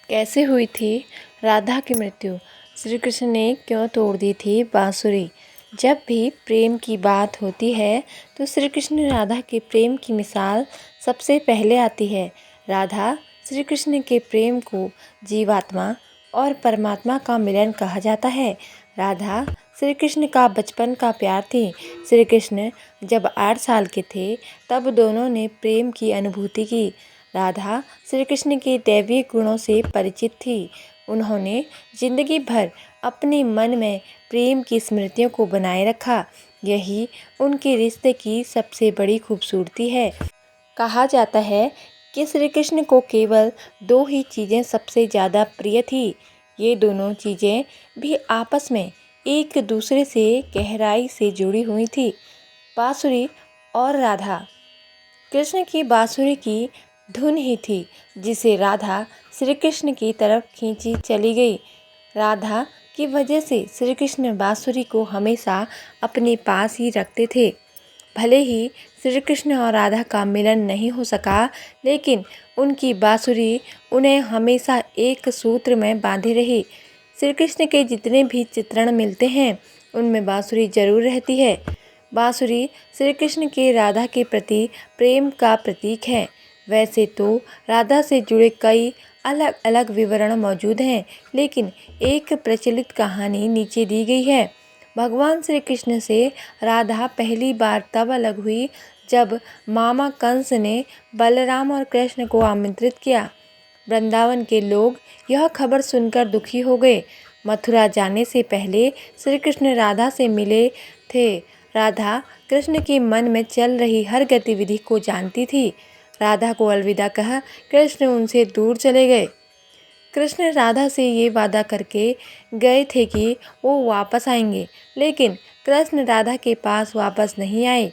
कैसे हुई थी राधा की मृत्यु? श्री कृष्ण ने क्यों तोड़ दी थी बांसुरी? जब भी प्रेम की बात होती है तो श्री कृष्ण राधा के प्रेम की मिसाल सबसे पहले आती है। राधा श्री कृष्ण के प्रेम को जीवात्मा और परमात्मा का मिलन कहा जाता है। राधा श्री कृष्ण का बचपन का प्यार थी। श्री कृष्ण जब 8 साल के थे तब दोनों ने प्रेम की अनुभूति की। राधा श्री कृष्ण के दैवीय गुणों से परिचित थी। उन्होंने जिंदगी भर अपने मन में प्रेम की स्मृतियों को बनाए रखा। यही उनके रिश्ते की सबसे बड़ी खूबसूरती है। कहा जाता है कि श्री कृष्ण को केवल 2 ही चीज़ें सबसे ज़्यादा प्रिय थी। ये दोनों चीज़ें भी आपस में एक दूसरे से गहराई से जुड़ी हुई थी, बांसुरी और राधा। कृष्ण की बांसुरी की धुन ही थी जिसे राधा श्री कृष्ण की तरफ खींची चली गई। राधा की वजह से श्री कृष्ण बांसुरी को हमेशा अपने पास ही रखते थे। भले ही श्री कृष्ण और राधा का मिलन नहीं हो सका, लेकिन उनकी बांसुरी उन्हें हमेशा एक सूत्र में बांधे रही। श्री कृष्ण के जितने भी चित्रण मिलते हैं उनमें बांसुरी जरूर रहती है। बांसुरी श्री कृष्ण के राधा के प्रति प्रेम का प्रतीक है। वैसे तो राधा से जुड़े कई अलग अलग विवरण मौजूद हैं, लेकिन एक प्रचलित कहानी नीचे दी गई है। भगवान श्री कृष्ण से राधा पहली बार तब अलग हुई जब मामा कंस ने बलराम और कृष्ण को आमंत्रित किया। वृंदावन के लोग यह खबर सुनकर दुखी हो गए। मथुरा जाने से पहले श्री कृष्ण राधा से मिले थे। राधा कृष्ण के मन में चल रही हर गतिविधि को जानती थी। राधा को अलविदा कह कृष्ण उनसे दूर चले गए। कृष्ण राधा से ये वादा करके गए थे कि वो वापस आएंगे, लेकिन कृष्ण राधा के पास वापस नहीं आए।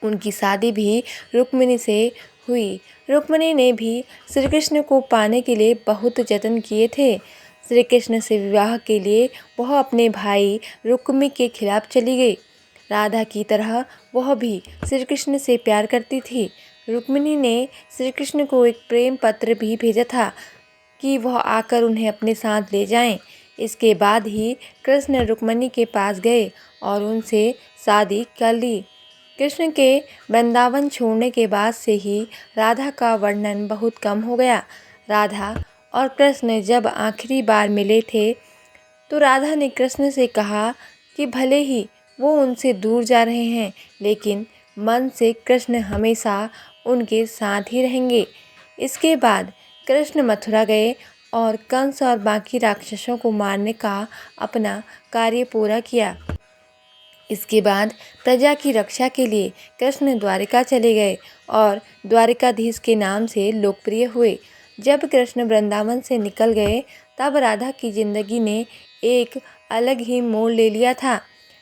उनकी शादी भी रुक्मिणी से हुई। रुक्मिणी ने भी श्री कृष्ण को पाने के लिए बहुत जतन किए थे। श्री कृष्ण से विवाह के लिए वह अपने भाई रुक्मी के खिलाफ चली गई। राधा की तरह वह भी श्री कृष्ण से प्यार करती थी। रुक्मिणी ने श्री कृष्ण को एक प्रेम पत्र भी भेजा था कि वह आकर उन्हें अपने साथ ले जाएं। इसके बाद ही कृष्ण रुक्मिणी के पास गए और उनसे शादी कर ली। कृष्ण के वृंदावन छोड़ने के बाद से ही राधा का वर्णन बहुत कम हो गया। राधा और कृष्ण जब आखिरी बार मिले थे तो राधा ने कृष्ण से कहा कि भले ही वो उनसे दूर जा रहे हैं, लेकिन मन से कृष्ण हमेशा उनके साथ ही रहेंगे। इसके बाद कृष्ण मथुरा गए और कंस और बाकी राक्षसों को मारने का अपना कार्य पूरा किया। इसके बाद प्रजा की रक्षा के लिए कृष्ण द्वारिका चले गए और द्वारिकाधीश के नाम से लोकप्रिय हुए। जब कृष्ण वृंदावन से निकल गए तब राधा की जिंदगी ने एक अलग ही मोड़ ले लिया था।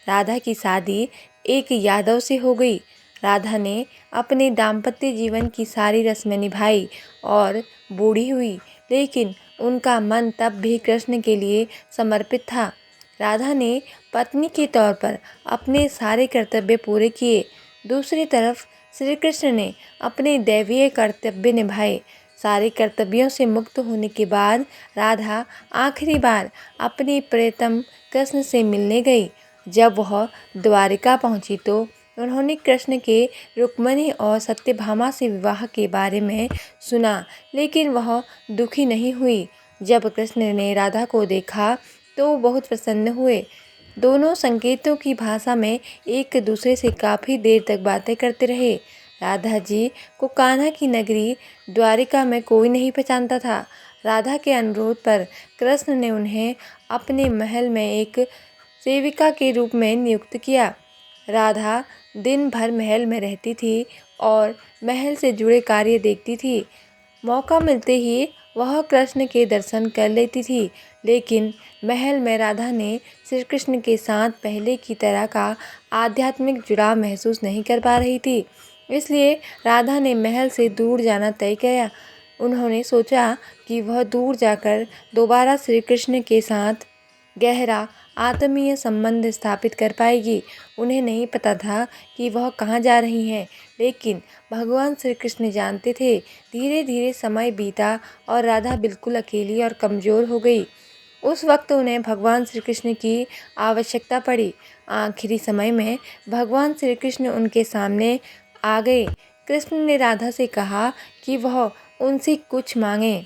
राधा की शादी एक यादव से हो गई। राधा ने अपने दाम्पत्य जीवन की सारी रस्में निभाई और बूढ़ी हुई, लेकिन उनका मन तब भी कृष्ण के लिए समर्पित था। राधा ने पत्नी के तौर पर अपने सारे कर्तव्य पूरे किए। दूसरी तरफ श्री कृष्ण ने अपने दैवीय कर्तव्य निभाए। सारे कर्तव्यों से मुक्त होने के बाद राधा आखिरी बार अपने प्रियतम कृष्ण से मिलने गई। जब वह द्वारिका पहुंची तो उन्होंने कृष्ण के रुक्मिणी और सत्यभामा से विवाह के बारे में सुना, लेकिन वह दुखी नहीं हुई। जब कृष्ण ने राधा को देखा तो बहुत प्रसन्न हुए। दोनों संकेतों की भाषा में एक दूसरे से काफ़ी देर तक बातें करते रहे। राधा जी को कान्हा की नगरी द्वारिका में कोई नहीं पहचानता था। राधा के अनुरोध पर कृष्ण ने उन्हें अपने महल में एक सेविका के रूप में नियुक्त किया। राधा दिन भर महल में रहती थी और महल से जुड़े कार्य देखती थी। मौका मिलते ही वह कृष्ण के दर्शन कर लेती थी, लेकिन महल में राधा ने श्री कृष्ण के साथ पहले की तरह का आध्यात्मिक जुड़ाव महसूस नहीं कर पा रही थी। इसलिए राधा ने महल से दूर जाना तय किया। उन्होंने सोचा कि वह दूर जाकर दोबारा श्री कृष्ण के साथ गहरा आत्मीय संबंध स्थापित कर पाएगी। उन्हें नहीं पता था कि वह कहाँ जा रही हैं, लेकिन भगवान श्री कृष्ण जानते थे। धीरे धीरे समय बीता और राधा बिल्कुल अकेली और कमज़ोर हो गई। उस वक्त उन्हें भगवान श्री कृष्ण की आवश्यकता पड़ी। आखिरी समय में भगवान श्री कृष्ण उनके सामने आ गए। कृष्ण ने राधा से कहा कि वह उनसे कुछ मांगे,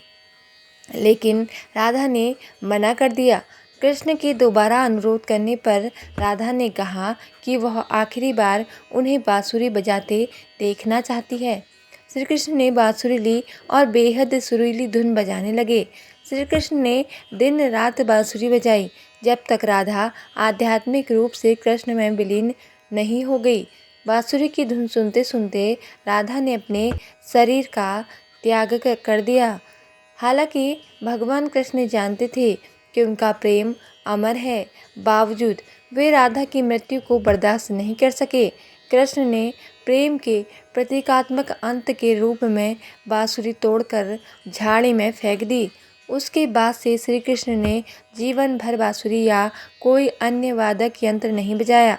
लेकिन राधा ने मना कर दिया। कृष्ण के दोबारा अनुरोध करने पर राधा ने कहा कि वह आखिरी बार उन्हें बांसुरी बजाते देखना चाहती है। श्री कृष्ण ने बांसुरी ली और बेहद सुरीली धुन बजाने लगे। श्री कृष्ण ने दिन रात बांसुरी बजाई, जब तक राधा आध्यात्मिक रूप से कृष्ण में विलीन नहीं हो गई। बांसुरी की धुन सुनते सुनते राधा ने अपने शरीर का त्याग कर दिया। हालांकि भगवान कृष्ण जानते थे कि उनका प्रेम अमर है, बावजूद वे राधा की मृत्यु को बर्दाश्त नहीं कर सके। कृष्ण ने प्रेम के प्रतीकात्मक अंत के रूप में बांसुरी तोड़कर झाड़ी में फेंक दी। उसके बाद से श्री कृष्ण ने जीवन भर बांसुरी या कोई अन्य वादक यंत्र नहीं बजाया।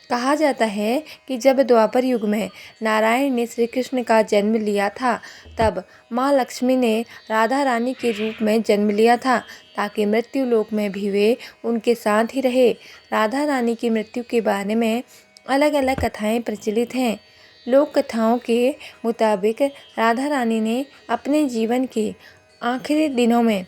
कहा जाता है कि जब द्वापर युग में नारायण ने श्री कृष्ण का जन्म लिया था, तब माँ लक्ष्मी ने राधा रानी के रूप में जन्म लिया था, ताकि मृत्यु लोक में भी वे उनके साथ ही रहे। राधा रानी की मृत्यु के बारे में अलग अलग कथाएं प्रचलित हैं। लोक कथाओं के मुताबिक राधा रानी ने अपने जीवन के आखिरी दिनों में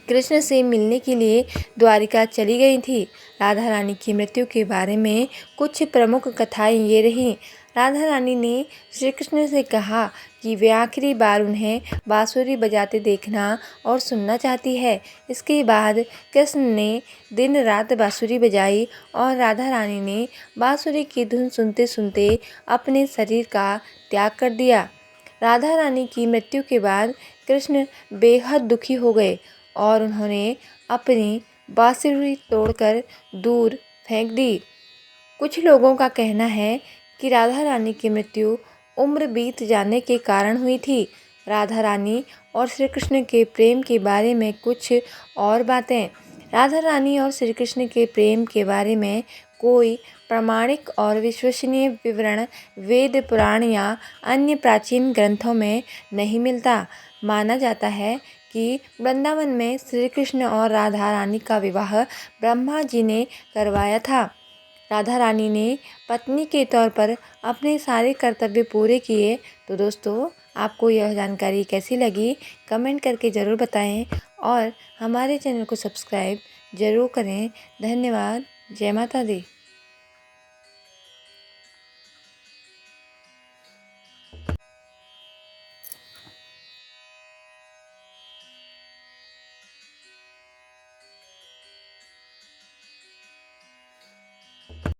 कृष्ण से मिलने के लिए द्वारिका चली गई थी। राधा रानी की मृत्यु के बारे में कुछ प्रमुख कथाएं ये रहीं। राधा रानी ने श्री कृष्ण से कहा कि वे आखिरी बार उन्हें बांसुरी बजाते देखना और सुनना चाहती है। इसके बाद कृष्ण ने दिन रात बांसुरी बजाई और राधा रानी ने बांसुरी की धुन सुनते सुनते अपने शरीर का त्याग कर दिया। राधा रानी की मृत्यु के बाद कृष्ण बेहद दुखी हो गए और उन्होंने अपनी बांसुरी तोड़कर दूर फेंक दी। कुछ लोगों का कहना है कि राधा रानी की मृत्यु उम्र बीत जाने के कारण हुई थी। राधा रानी और श्री कृष्ण के प्रेम के बारे में कुछ और बातें। राधा रानी और श्री कृष्ण के प्रेम के बारे में कोई प्रामाणिक और विश्वसनीय विवरण वेद, पुराण या अन्य प्राचीन ग्रंथों में नहीं मिलता। माना जाता है कि वृंदावन में श्री कृष्ण और राधा रानी का विवाह ब्रह्मा जी ने करवाया था। राधा रानी ने पत्नी के तौर पर अपने सारे कर्तव्य पूरे किए। तो दोस्तों, आपको यह जानकारी कैसी लगी, कमेंट करके ज़रूर बताएं और हमारे चैनल को सब्सक्राइब ज़रूर करें। धन्यवाद। जय माता दी।